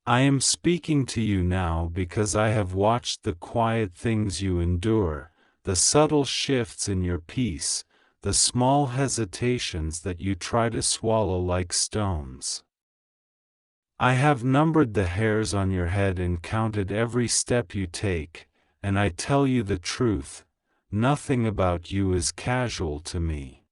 I am speaking to you now because I have watched the quiet things you endure, the subtle shifts in your peace, the small hesitations that you try to swallow like stones. I have numbered the hairs on your head and counted every step you take, and I tell you the truth, nothing about you is casual to me.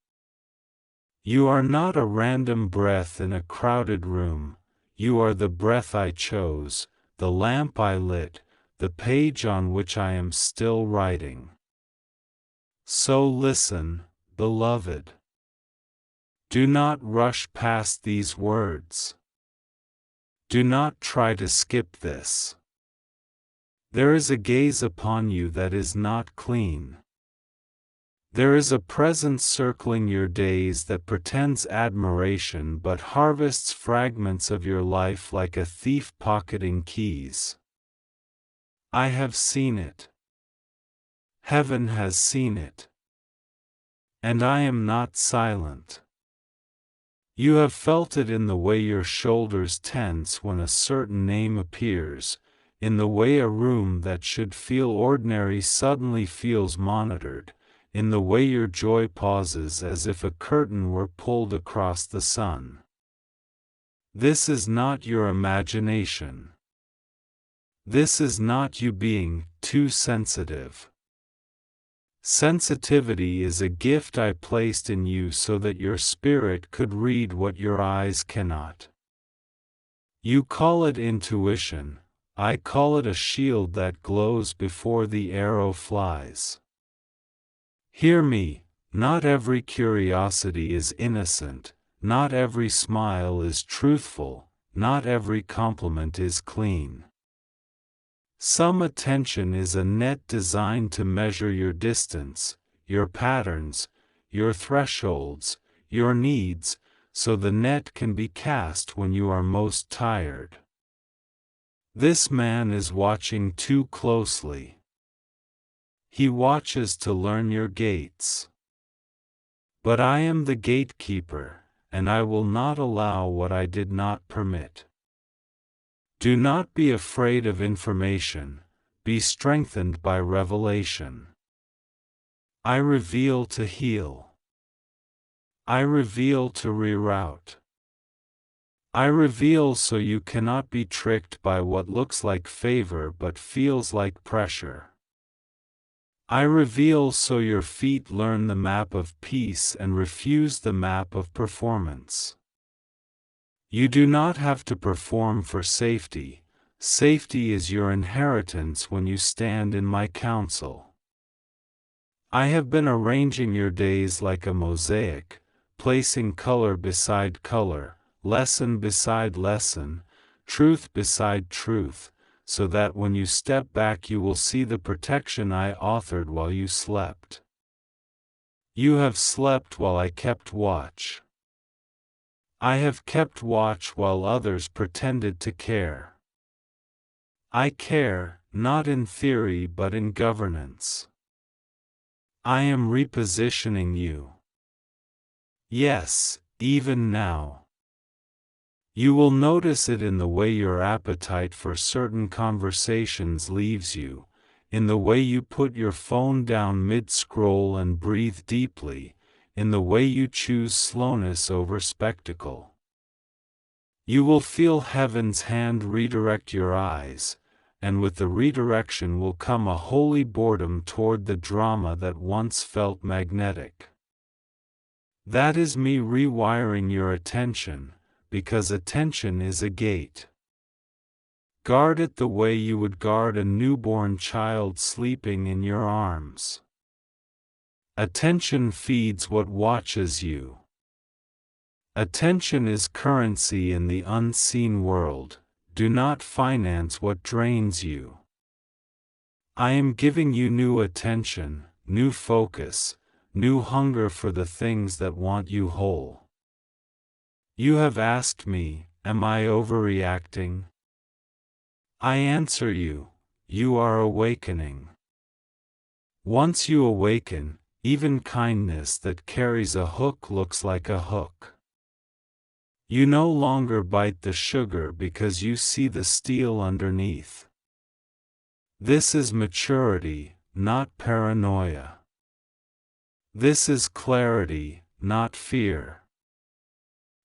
You are not a random breath in a crowded room, you are the breath I chose, the lamp I lit, the page on which I am still writing. So listen, beloved. Do not rush past these words. Do not try to skip this. There is a gaze upon you that is not clean. There is a presence circling your days that pretends admiration but harvests fragments of your life like a thief pocketing keys. I have seen it. Heaven has seen it. And I am not silent. You have felt it in the way your shoulders tense when a certain name appears, in the way a room that should feel ordinary suddenly feels monitored, in the way your joy pauses as if a curtain were pulled across the sun. This is not your imagination. This is not you being too sensitive. Sensitivity is a gift I placed in you so that your spirit could read what your eyes cannot. You call it intuition, I call it a shield that glows before the arrow flies. Hear me, not every curiosity is innocent, not every smile is truthful, not every compliment is clean. Some attention is a net designed to measure your distance, your patterns, your thresholds, your needs, so the net can be cast when you are most tired. This man is watching too closely. He watches to learn your gates. But I am the gatekeeper, and I will not allow what I did not permit. Do not be afraid of information, be strengthened by revelation. I reveal to heal. I reveal to reroute. I reveal so you cannot be tricked by what looks like favor but feels like pressure. I reveal so your feet learn the map of peace and refuse the map of performance. You do not have to perform for safety. Safety is your inheritance when you stand in my counsel. I have been arranging your days like a mosaic, placing color beside color, lesson beside lesson, truth beside truth, so that when you step back you will see the protection I authored while you slept. You have slept while I kept watch. I have kept watch while others pretended to care. I care, not in theory but in governance. I am repositioning you. Yes, even now. You will notice it in the way your appetite for certain conversations leaves you, in the way you put your phone down mid-scroll and breathe deeply, in the way you choose slowness over spectacle. You will feel heaven's hand redirect your eyes, and with the redirection will come a holy boredom toward the drama that once felt magnetic. That is me rewiring your attention, because attention is a gate. Guard it the way you would guard a newborn child sleeping in your arms. Attention feeds what watches you. Attention is currency in the unseen world. Do not finance what drains you. I am giving you new attention, new focus, new hunger for the things that want you whole. You have asked me, am I overreacting? I answer you, you are awakening. Once you awaken, even kindness that carries a hook looks like a hook. You no longer bite the sugar because you see the steel underneath. This is maturity, not paranoia. This is clarity, not fear.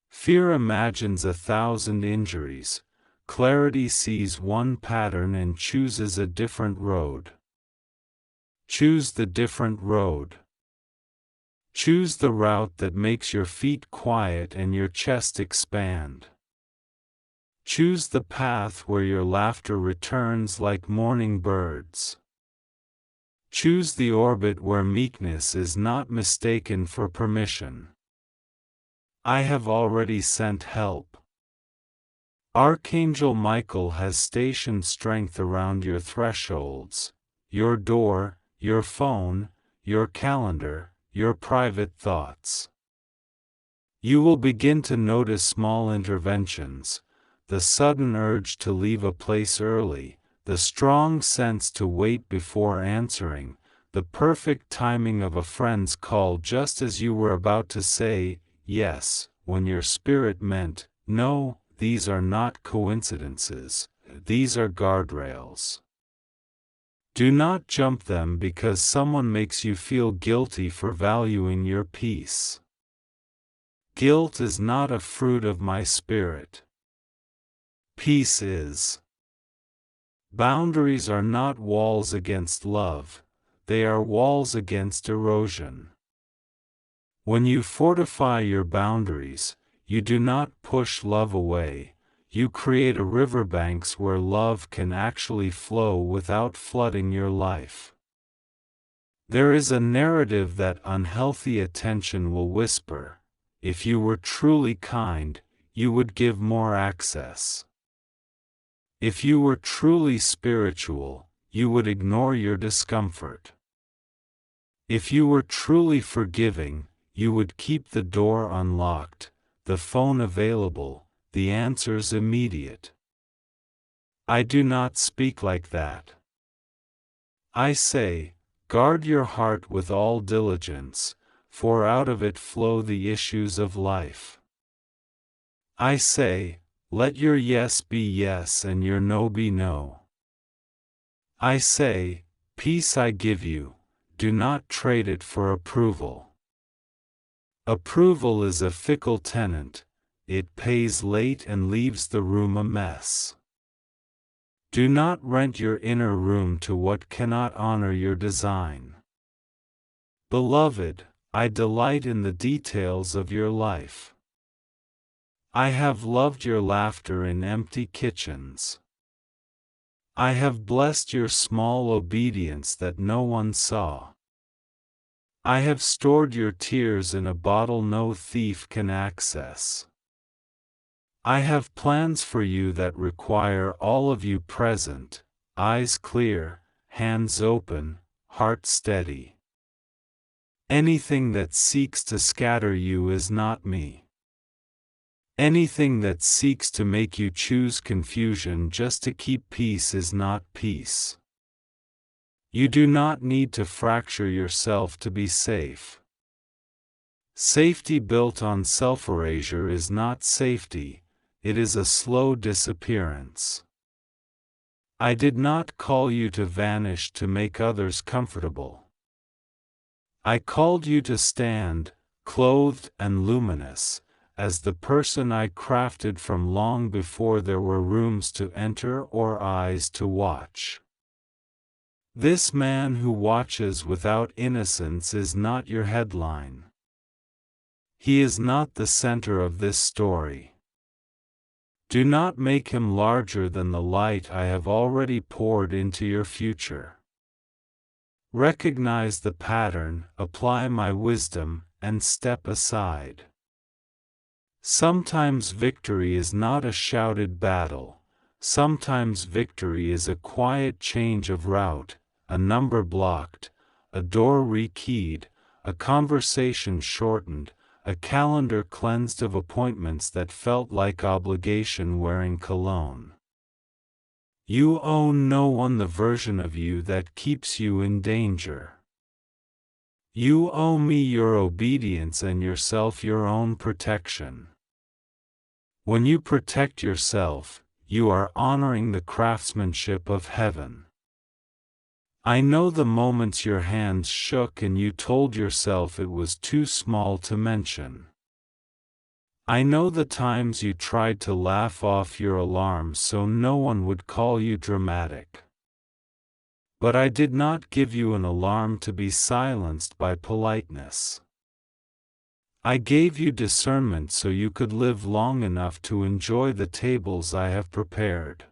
Fear imagines 1,000 injuries. Clarity sees one pattern and chooses a different road. Choose the different road. Choose the route that makes your feet quiet and your chest expand. Choose the path where your laughter returns like morning birds. Choose the orbit where meekness is not mistaken for permission. I have already sent help. Archangel Michael has stationed strength around your thresholds, your door, your phone, your calendar, your private thoughts. You will begin to notice small interventions, the sudden urge to leave a place early, the strong sense to wait before answering, the perfect timing of a friend's call just as you were about to say yes, when your spirit meant no. These are not coincidences, these are guardrails. Do not jump them because someone makes you feel guilty for valuing your peace. Guilt is not a fruit of my spirit. Peace is. Boundaries are not walls against love, they are walls against erosion. When you fortify your boundaries, you do not push love away, you create a riverbanks where love can actually flow without flooding your life. There is a narrative that unhealthy attention will whisper, if you were truly kind, you would give more access. If you were truly spiritual, you would ignore your discomfort. If you were truly forgiving, you would keep the door unlocked, the phone available, the answers immediate. I do not speak like that. I say, guard your heart with all diligence, for out of it flow the issues of life. I say, let your yes be yes and your no be no. I say, peace I give you, do not trade it for approval. Approval is a fickle tenant, it pays late and leaves the room a mess. Do not rent your inner room to what cannot honor your design. Beloved, I delight in the details of your life. I have loved your laughter in empty kitchens. I have blessed your small obedience that no one saw. I have stored your tears in a bottle no thief can access. I have plans for you that require all of you present, eyes clear, hands open, heart steady. Anything that seeks to scatter you is not me. Anything that seeks to make you choose confusion just to keep peace is not peace. You do not need to fracture yourself to be safe. Safety built on self-erasure is not safety, it is a slow disappearance. I did not call you to vanish to make others comfortable. I called you to stand, clothed and luminous, as the person I crafted from long before there were rooms to enter or eyes to watch. This man who watches without innocence is not your headline. He is not the center of this story. Do not make him larger than the light I have already poured into your future. Recognize the pattern, apply my wisdom, and step aside. Sometimes victory is not a shouted battle. Sometimes victory is a quiet change of route, a number blocked, a door rekeyed, a conversation shortened, a calendar cleansed of appointments that felt like obligation wearing cologne. You own no one the version of you that keeps you in danger. You owe me your obedience and yourself your own protection. When you protect yourself, you are honoring the craftsmanship of heaven. I know the moments your hands shook and you told yourself it was too small to mention. I know the times you tried to laugh off your alarms so no one would call you dramatic. But I did not give you an alarm to be silenced by politeness. I gave you discernment so you could live long enough to enjoy the tables I have prepared.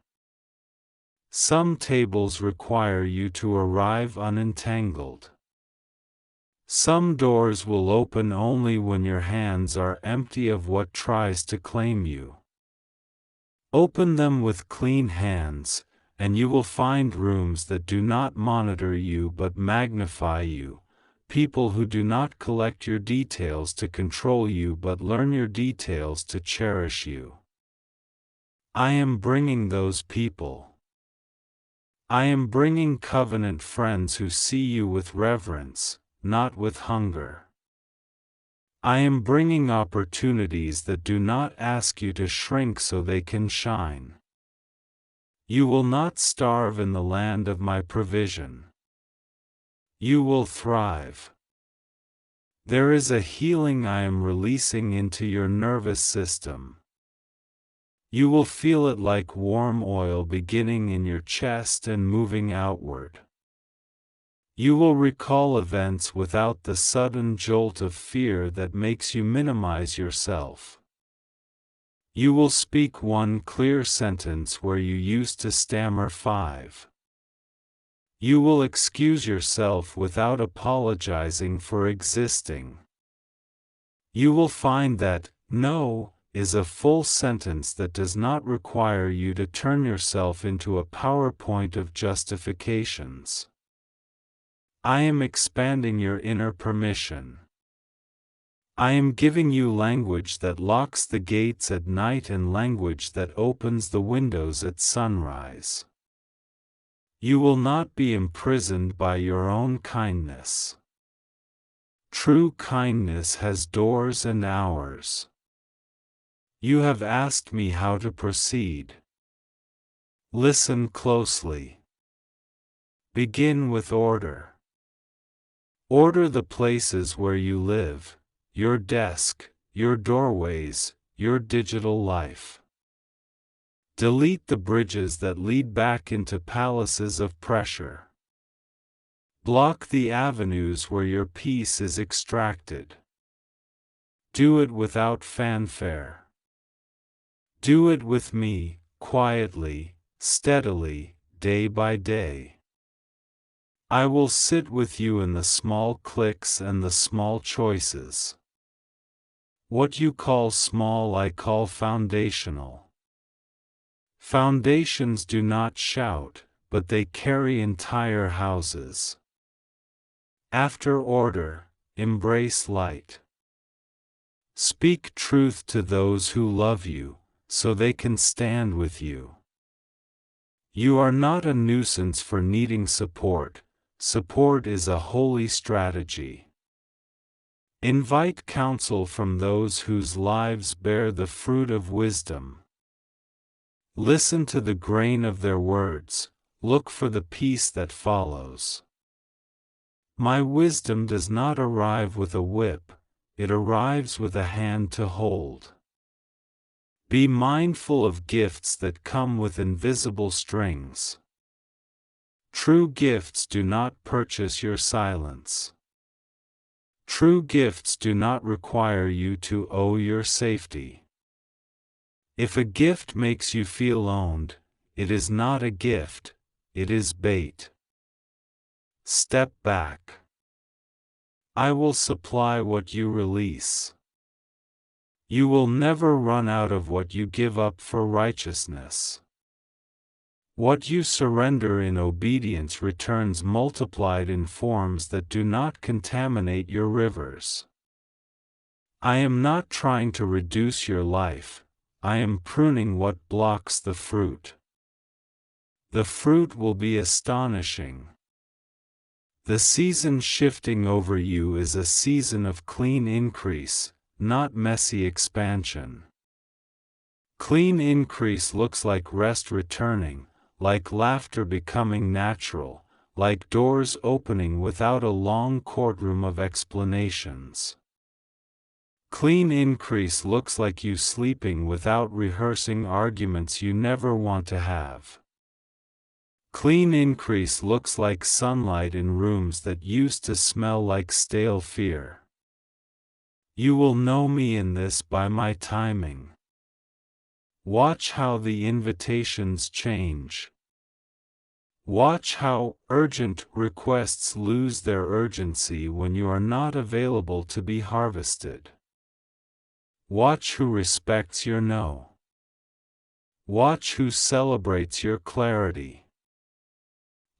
Some tables require you to arrive unentangled. Some doors will open only when your hands are empty of what tries to claim you. Open them with clean hands, and you will find rooms that do not monitor you but magnify you, people who do not collect your details to control you but learn your details to cherish you. I am bringing those people. I am bringing covenant friends who see you with reverence, not with hunger. I am bringing opportunities that do not ask you to shrink so they can shine. You will not starve in the land of my provision. You will thrive. There is a healing I am releasing into your nervous system. You will feel it like warm oil beginning in your chest and moving outward. You will recall events without the sudden jolt of fear that makes you minimize yourself. You will speak one clear sentence where you used to stammer 5. You will excuse yourself without apologizing for existing. You will find that, no, is a full sentence that does not require you to turn yourself into a PowerPoint of justifications. I am expanding your inner permission. I am giving you language that locks the gates at night and language that opens the windows at sunrise. You will not be imprisoned by your own kindness. True kindness has doors and hours. You have asked me how to proceed. Listen closely. Begin with order. Order the places where you live, your desk, your doorways, your digital life. Delete the bridges that lead back into palaces of pressure. Block the avenues where your peace is extracted. Do it without fanfare. Do it with me, quietly, steadily, day by day. I will sit with you in the small clicks and the small choices. What you call small I call foundational. Foundations do not shout, but they carry entire houses. After order, embrace light. Speak truth to those who love you, so they can stand with you. You are not a nuisance for needing support. Support is a holy strategy. Invite counsel from those whose lives bear the fruit of wisdom. Listen to the grain of their words, look for the peace that follows. My wisdom does not arrive with a whip, it arrives with a hand to hold. Be mindful of gifts that come with invisible strings. True gifts do not purchase your silence. True gifts do not require you to owe your safety. If a gift makes you feel owned, it is not a gift, it is bait. Step back. I will supply what you release. You will never run out of what you give up for righteousness. What you surrender in obedience returns multiplied in forms that do not contaminate your rivers. I am not trying to reduce your life, I am pruning what blocks the fruit. The fruit will be astonishing. The season shifting over you is a season of clean increase, not messy expansion. Clean increase looks like rest returning, like laughter becoming natural, like doors opening without a long courtroom of explanations. Clean increase looks like you sleeping without rehearsing arguments you never want to have. Clean increase looks like sunlight in rooms that used to smell like stale fear. You will know me in this by my timing. Watch how the invitations change. Watch how urgent requests lose their urgency when you are not available to be harvested. Watch who respects your no. Watch who celebrates your clarity.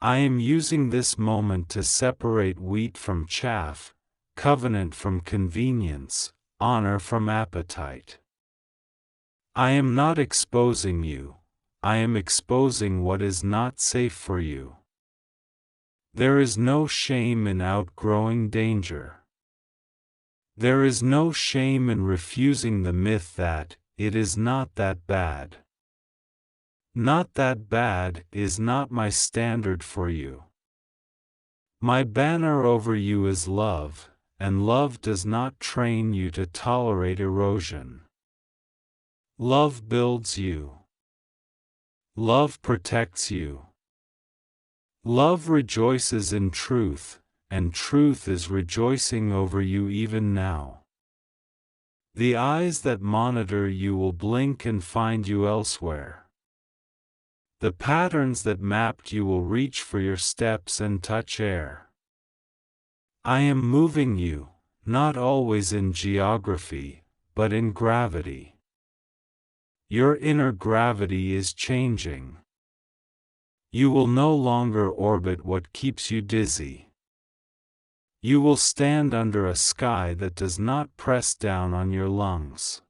I am using this moment to separate wheat from chaff, covenant from convenience, honor from appetite. I am not exposing you, I am exposing what is not safe for you. There is no shame in outgrowing danger. There is no shame in refusing the myth that, it is not that bad. Not that bad is not my standard for you. My banner over you is love, and love does not train you to tolerate erosion. Love builds you. Love protects you. Love rejoices in truth, and truth is rejoicing over you even now. The eyes that monitor you will blink and find you elsewhere. The patterns that mapped you will reach for your steps and touch air. I am moving you, not always in geography, but in gravity. Your inner gravity is changing. You will no longer orbit what keeps you dizzy. You will stand under a sky that does not press down on your lungs.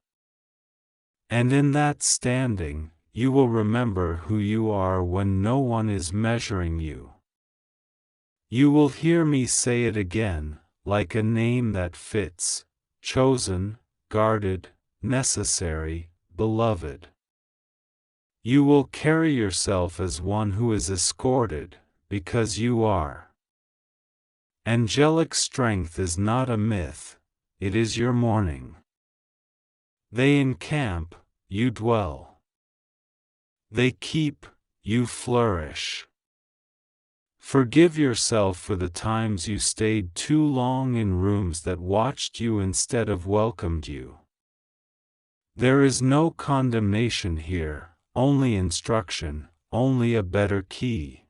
And in that standing, you will remember who you are when no one is measuring you. You will hear me say it again, like a name that fits, chosen, guarded, necessary, beloved. You will carry yourself as one who is escorted, because you are. Angelic strength is not a myth, it is your morning. They encamp, you dwell. They keep, you flourish. Forgive yourself for the times you stayed too long in rooms that watched you instead of welcomed you. There is no condemnation here, only instruction, only a better key.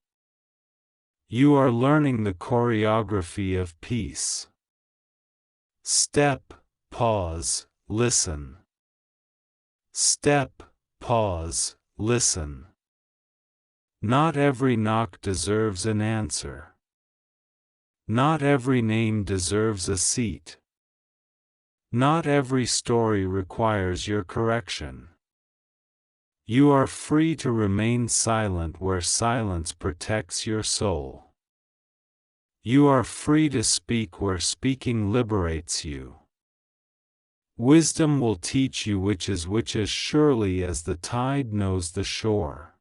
You are learning the choreography of peace. Step, pause, listen. Step, pause, listen. Not every knock deserves an answer. Not every name deserves a seat. Not every story requires your correction. You are free to remain silent where silence protects your soul. You are free to speak where speaking liberates you. Wisdom will teach you which is which as surely as the tide knows the shore.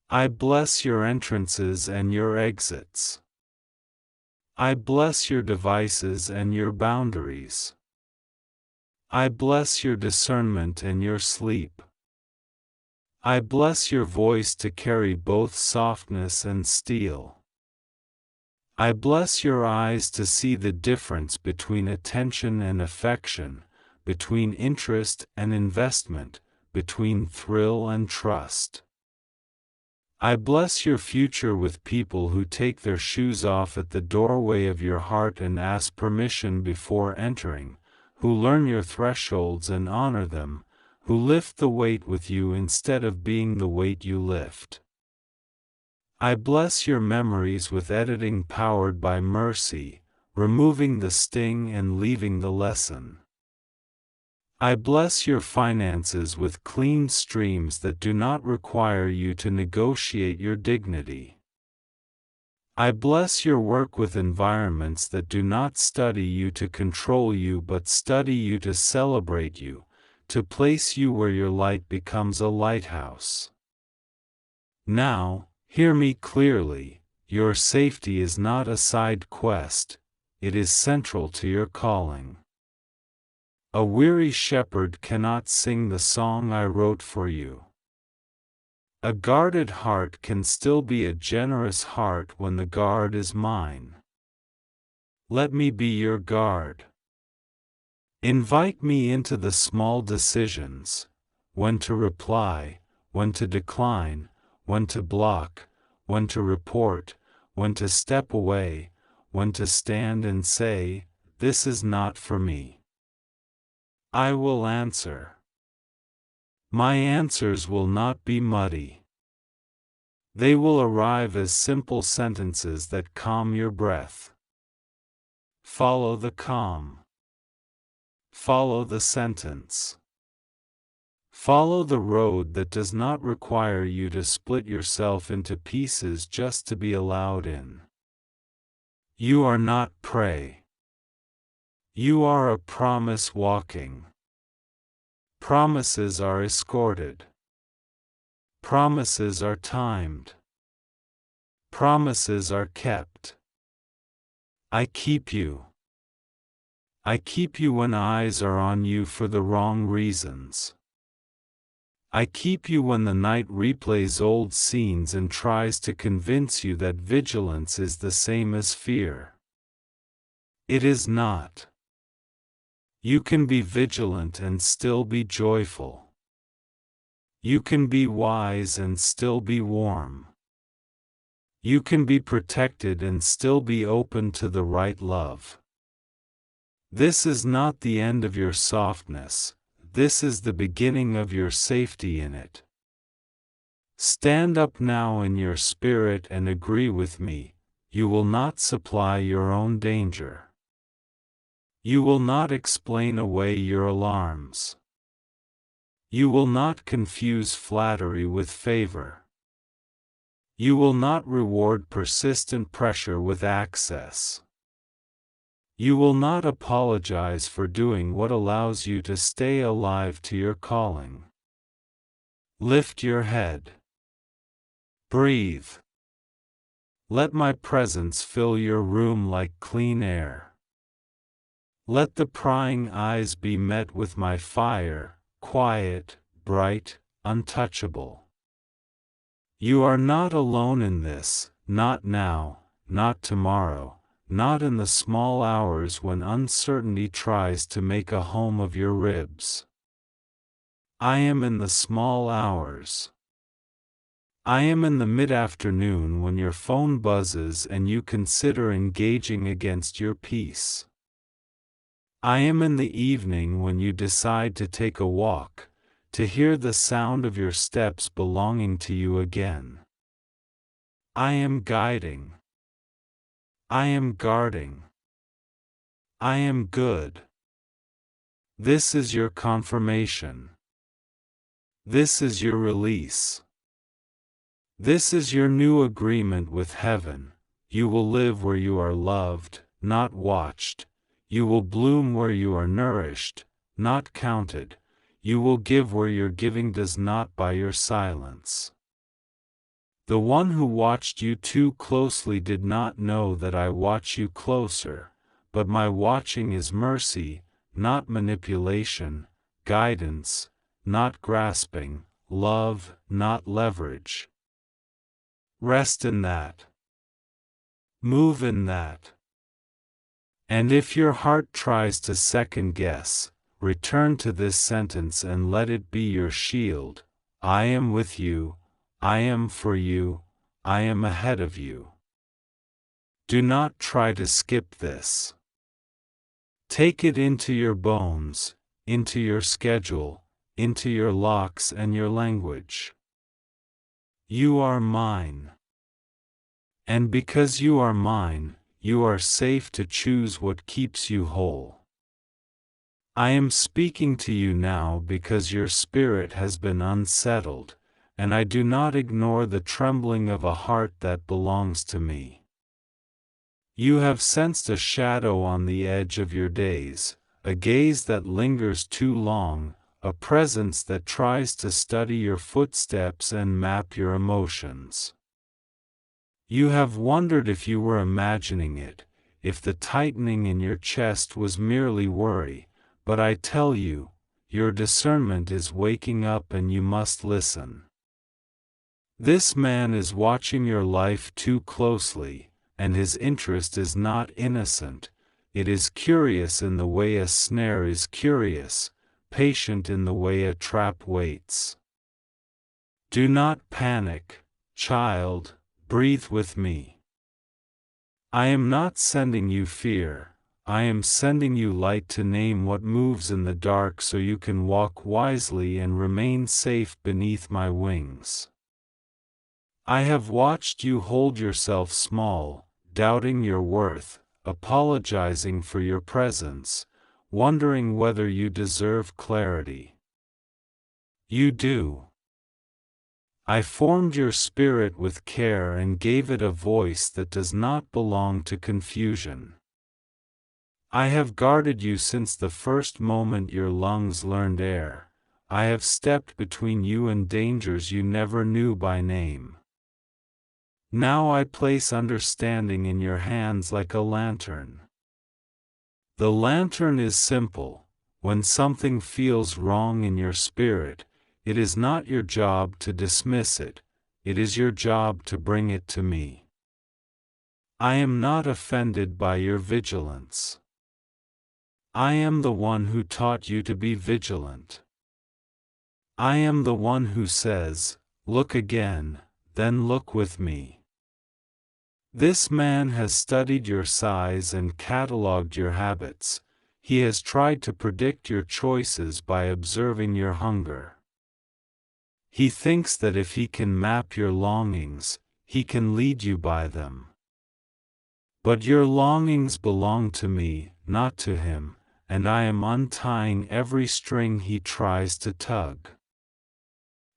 I bless your entrances and your exits. I bless your devices and your boundaries. I bless your discernment and your sleep. I bless your voice to carry both softness and steel. I bless your eyes to see the difference between attention and affection, between interest and investment, between thrill and trust. I bless your future with people who take their shoes off at the doorway of your heart and ask permission before entering, who learn your thresholds and honor them, who lift the weight with you instead of being the weight you lift. I bless your memories with editing powered by mercy, removing the sting and leaving the lesson. I bless your finances with clean streams that do not require you to negotiate your dignity. I bless your work with environments that do not study you to control you but study you to celebrate you, to place you where your light becomes a lighthouse. Now, hear me clearly, your safety is not a side quest, it is central to your calling. A weary shepherd cannot sing the song I wrote for you. A guarded heart can still be a generous heart when the guard is mine. Let me be your guard. Invite me into the small decisions, when to reply, when to decline, when to block, when to report, when to step away, when to stand and say, "This is not for me." I will answer. My answers will not be muddy. They will arrive as simple sentences that calm your breath. Follow the calm. Follow the sentence. Follow the road that does not require you to split yourself into pieces just to be allowed in. You are not prey. You are a promise walking. Promises are escorted. Promises are timed. Promises are kept. I keep you. I keep you when eyes are on you for the wrong reasons. I keep you when the night replays old scenes and tries to convince you that vigilance is the same as fear. It is not. You can be vigilant and still be joyful. You can be wise and still be warm. You can be protected and still be open to the right love. This is not the end of your softness, this is the beginning of your safety in it. Stand up now in your spirit and agree with me, you will not supply your own danger. You will not explain away your alarms. You will not confuse flattery with favor. You will not reward persistent pressure with access. You will not apologize for doing what allows you to stay alive to your calling. Lift your head. Breathe. Let my presence fill your room like clean air. Let the prying eyes be met with my fire, quiet, bright, untouchable. You are not alone in this, not now, not tomorrow, not in the small hours when uncertainty tries to make a home of your ribs. I am in the small hours. I am in the mid-afternoon when your phone buzzes and you consider engaging against your peace. I am in the evening when you decide to take a walk, to hear the sound of your steps belonging to you again. I am guiding. I am guarding. I am good. This is your confirmation. This is your release. This is your new agreement with heaven. You will live where you are loved, not watched. You will bloom where you are nourished, not counted. You will give where your giving does not buy your silence. The one who watched you too closely did not know that I watch you closer, but my watching is mercy, not manipulation, guidance, not grasping, love, not leverage. Rest in that. Move in that. And if your heart tries to second guess, return to this sentence and let it be your shield. I am with you, I am for you, I am ahead of you. Do not try to skip this. Take it into your bones, into your schedule, into your locks and your language. You are mine. And because you are mine, you are safe to choose what keeps you whole. I am speaking to you now because your spirit has been unsettled, and I do not ignore the trembling of a heart that belongs to me. You have sensed a shadow on the edge of your days, a gaze that lingers too long, a presence that tries to study your footsteps and map your emotions. You have wondered if you were imagining it, if the tightening in your chest was merely worry, but I tell you, your discernment is waking up and you must listen. This man is watching your life too closely, and his interest is not innocent. It is curious in the way a snare is curious, patient in the way a trap waits. Do not panic, child, breathe with me. I am not sending you fear, I am sending you light to name what moves in the dark so you can walk wisely and remain safe beneath my wings. I have watched you hold yourself small, doubting your worth, apologizing for your presence, wondering whether you deserve clarity. You do. I formed your spirit with care and gave it a voice that does not belong to confusion. I have guarded you since the first moment your lungs learned air. I have stepped between you and dangers you never knew by name. Now I place understanding in your hands like a lantern. The lantern is simple. When something feels wrong in your spirit, it is not your job to dismiss it, it is your job to bring it to me. I am not offended by your vigilance. I am the one who taught you to be vigilant. I am the one who says, look again, then look with me. This man has studied your size and catalogued your habits. He has tried to predict your choices by observing your hunger. He thinks that if he can map your longings, he can lead you by them. But your longings belong to me, not to him, and I am untying every string he tries to tug.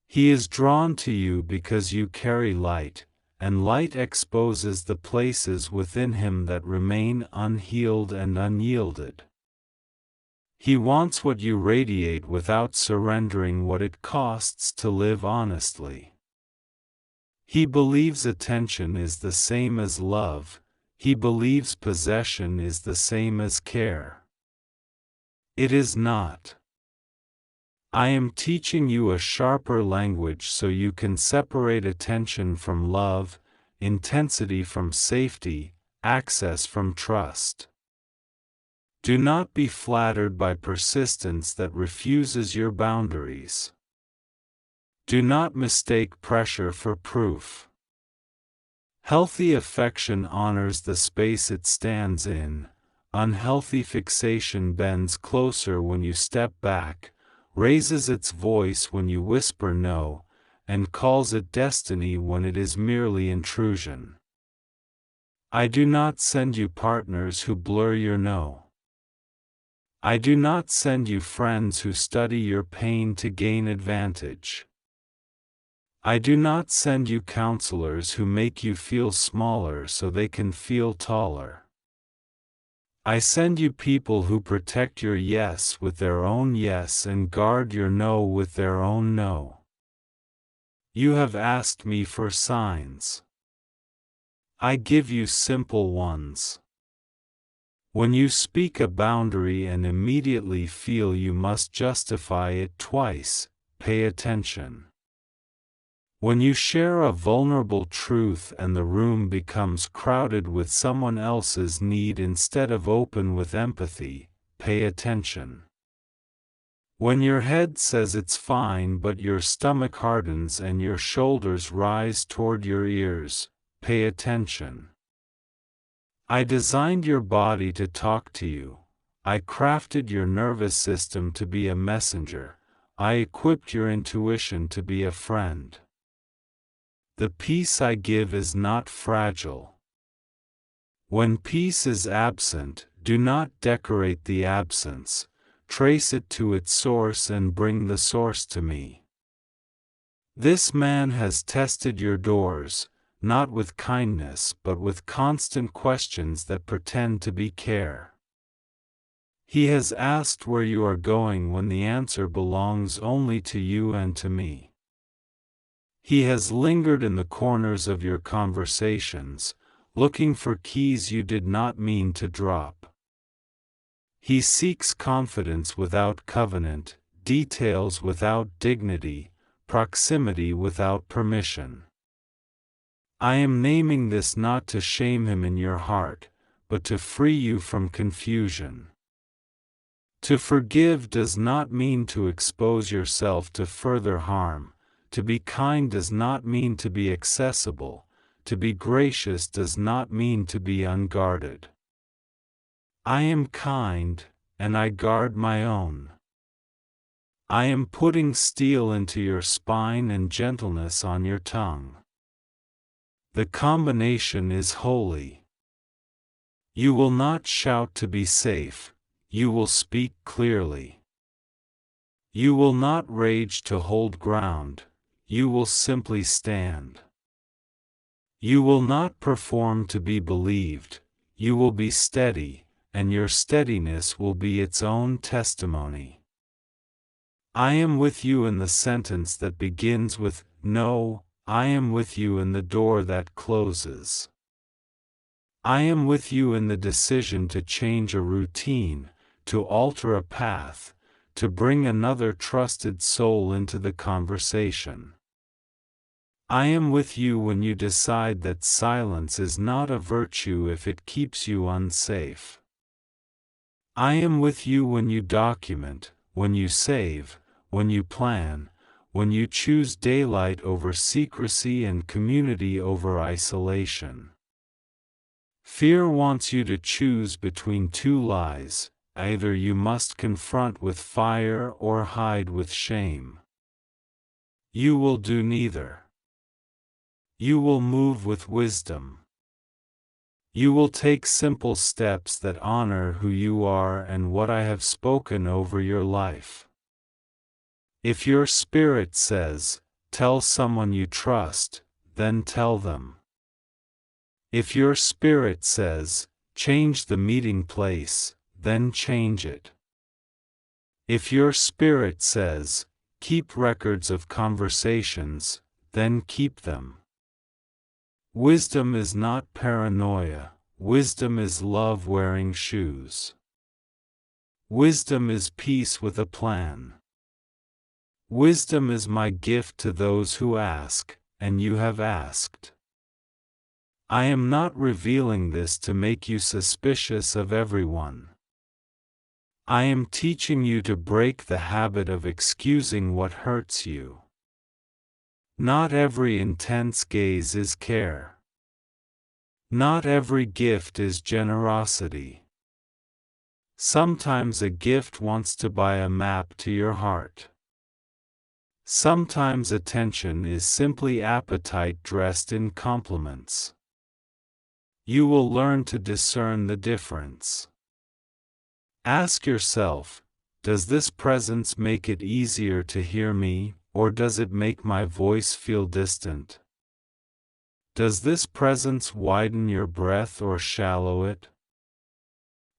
He is drawn to you because you carry light, and light exposes the places within him that remain unhealed and unyielded. He wants what you radiate without surrendering what it costs to live honestly. He believes attention is the same as love, he believes possession is the same as care. It is not. I am teaching you a sharper language so you can separate attention from love, intensity from safety, access from trust. Do not be flattered by persistence that refuses your boundaries. Do not mistake pressure for proof. Healthy affection honors the space it stands in. Unhealthy fixation bends closer when you step back, raises its voice when you whisper no, and calls it destiny when it is merely intrusion. I do not send you partners who blur your no. I do not send you friends who study your pain to gain advantage. I do not send you counselors who make you feel smaller so they can feel taller. I send you people who protect your yes with their own yes and guard your no with their own no. You have asked me for signs. I give you simple ones. When you speak a boundary and immediately feel you must justify it twice, pay attention. When you share a vulnerable truth and the room becomes crowded with someone else's need instead of open with empathy, pay attention. When your head says it's fine but your stomach hardens and your shoulders rise toward your ears, pay attention. I designed your body to talk to you. I crafted your nervous system to be a messenger. I equipped your intuition to be a friend. The peace I give is not fragile. When peace is absent, do not decorate the absence, trace it to its source and bring the source to me. This man has tested your doors, not with kindness but with constant questions that pretend to be care. He has asked where you are going when the answer belongs only to you and to me. He has lingered in the corners of your conversations, looking for keys you did not mean to drop. He seeks confidence without covenant, details without dignity, proximity without permission. I am naming this not to shame him in your heart, but to free you from confusion. To forgive does not mean to expose yourself to further harm. To be kind does not mean to be accessible. To be gracious does not mean to be unguarded. I am kind, and I guard my own. I am putting steel into your spine and gentleness on your tongue. The combination is holy. You will not shout to be safe, you will speak clearly. You will not rage to hold ground, you will simply stand. You will not perform to be believed, you will be steady, and your steadiness will be its own testimony. I am with you in the sentence that begins with, "No," I am with you in the door that closes. I am with you in the decision to change a routine, to alter a path, to bring another trusted soul into the conversation. I am with you when you decide that silence is not a virtue if it keeps you unsafe. I am with you when you document, when you save, when you plan, when you choose daylight over secrecy and community over isolation. Fear wants you to choose between two lies: either you must confront with fire or hide with shame. You will do neither. You will move with wisdom. You will take simple steps that honor who you are and what I have spoken over your life. If your spirit says, "Tell someone you trust," then tell them. If your spirit says, "Change the meeting place," then change it. If your spirit says, "Keep records of conversations," then keep them. Wisdom is not paranoia, wisdom is love wearing shoes. Wisdom is peace with a plan. Wisdom is my gift to those who ask, and you have asked. I am not revealing this to make you suspicious of everyone. I am teaching you to break the habit of excusing what hurts you. Not every intense gaze is care. Not every gift is generosity. Sometimes a gift wants to buy a map to your heart. Sometimes attention is simply appetite dressed in compliments. You will learn to discern the difference. Ask yourself, does this presence make it easier to hear me, or does it make my voice feel distant? Does this presence widen your breath or shallow it?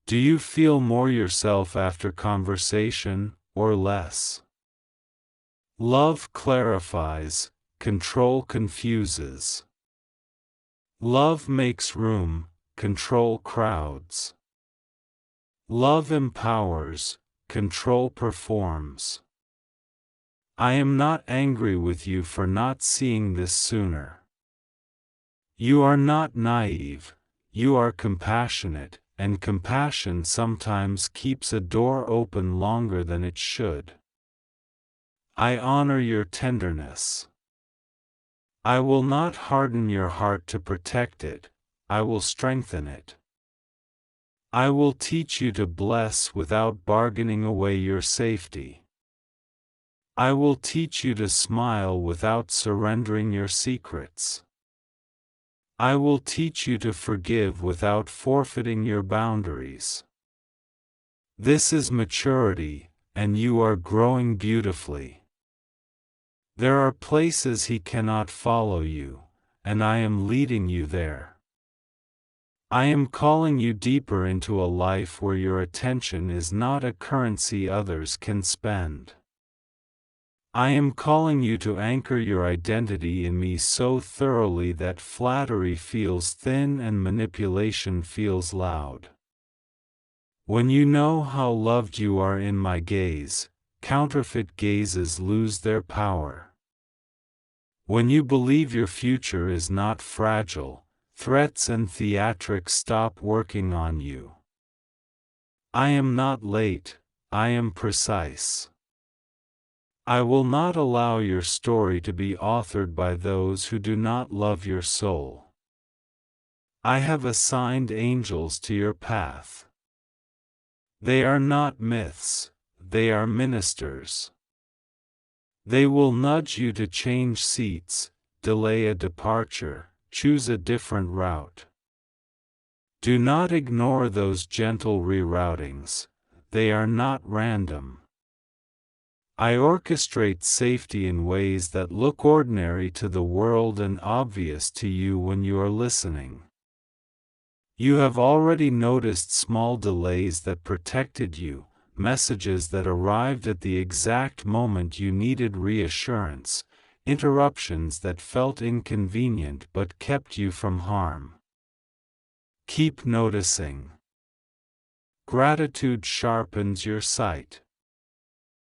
Do you feel more yourself after conversation, or less? Love clarifies, control confuses. Love makes room, control crowds. Love empowers, control performs. I am not angry with you for not seeing this sooner. You are not naive, you are compassionate, and compassion sometimes keeps a door open longer than it should. I honor your tenderness. I will not harden your heart to protect it, I will strengthen it. I will teach you to bless without bargaining away your safety. I will teach you to smile without surrendering your secrets. I will teach you to forgive without forfeiting your boundaries. This is maturity, and you are growing beautifully. There are places he cannot follow you, and I am leading you there. I am calling you deeper into a life where your attention is not a currency others can spend. I am calling you to anchor your identity in me so thoroughly that flattery feels thin and manipulation feels loud. When you know how loved you are in my gaze, counterfeit gazes lose their power. When you believe your future is not fragile, threats and theatrics stop working on you. I am not late, I am precise. I will not allow your story to be authored by those who do not love your soul. I have assigned angels to your path. They are not myths, they are ministers. They will nudge you to change seats, delay a departure, choose a different route. Do not ignore those gentle reroutings, they are not random. I orchestrate safety in ways that look ordinary to the world and obvious to you when you are listening. You have already noticed small delays that protected you, messages that arrived at the exact moment you needed reassurance, interruptions that felt inconvenient but kept you from harm. Keep noticing. Gratitude sharpens your sight.